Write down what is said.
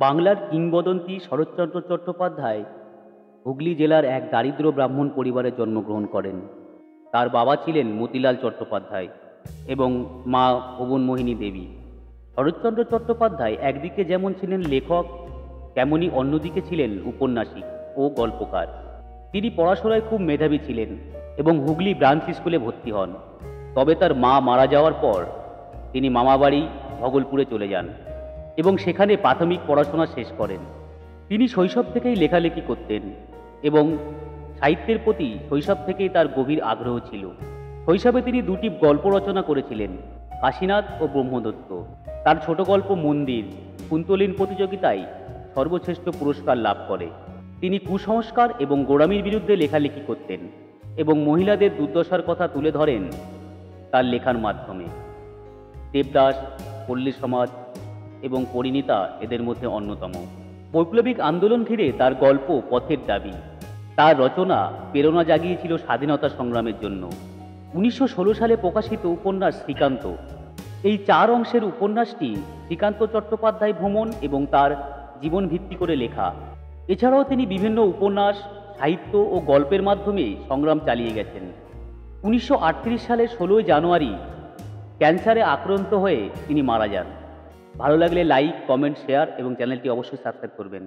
বাংলার কিংবদন্তি শরৎচন্দ্র চট্টোপাধ্যায় হুগলি জেলার এক দারিদ্র ব্রাহ্মণ পরিবারে জন্মগ্রহণ করেন। তার বাবা ছিলেন মতিলাল চট্টোপাধ্যায় এবং মা ভুবনমোহিনী দেবী। শরৎচন্দ্র চট্টোপাধ্যায় একদিকে যেমন ছিলেন লেখক, তেমনি অন্যদিকে ছিলেন উপন্যাসিক ও গল্পকার। তিনি পড়াশোনায় খুব মেধাবী ছিলেন এবং হুগলি ব্রাঞ্চ স্কুলে ভর্তি হন। তবে তার মা মারা যাওয়ার পর তিনি মামাবাড়ি ভগলপুরে চলে যান এবং সেখানে প্রাথমিক পড়াশোনা শেষ করেন। তিনি শৈশব থেকেই লেখালেখি করতেন এবং সাহিত্যের প্রতি শৈশব থেকেই তার গভীর আগ্রহ ছিল। শৈশবে তিনি দুটি গল্প রচনা করেছিলেন, কাশীনাথ ও ব্রহ্মদত্ত। তার ছোট গল্প মন্দির কুন্তলীন প্রতিযোগিতায় সর্বশ্রেষ্ঠ পুরস্কার লাভ করে। তিনি কুসংস্কার এবং গোঁড়ামির বিরুদ্ধে লেখালেখি করতেন এবং মহিলাদের দুর্দশার কথা তুলে ধরেন তার লেখার মাধ্যমে। দেবদাস, পল্লী সমাজ এবং পরিণীতা এদের মধ্যে অন্যতম। বৈপ্লবিক আন্দোলন ঘিরে তার গল্প পথের দাবি। তার রচনা প্রেরণা জাগিয়েছিল স্বাধীনতা সংগ্রামের জন্য। 1916 সালে প্রকাশিত উপন্যাস শ্রীকান্ত, এই 4 অংশের উপন্যাসটি শ্রীকান্ত চট্টোপাধ্যায় ভ্রমণ এবং তার জীবন ভিত্তি করে লেখা। এছাড়াও তিনি বিভিন্ন উপন্যাস, সাহিত্য ও গল্পের মাধ্যমে সংগ্রাম চালিয়ে গেছেন। 1938 সালের 16 জানুয়ারি ক্যান্সারে আক্রান্ত হয়ে তিনি মারা যান। ভালো লাগলে লাইক, কমেন্ট, শেয়ার এবং চ্যানেলটি অবশ্যই সাবস্ক্রাইব করবেন।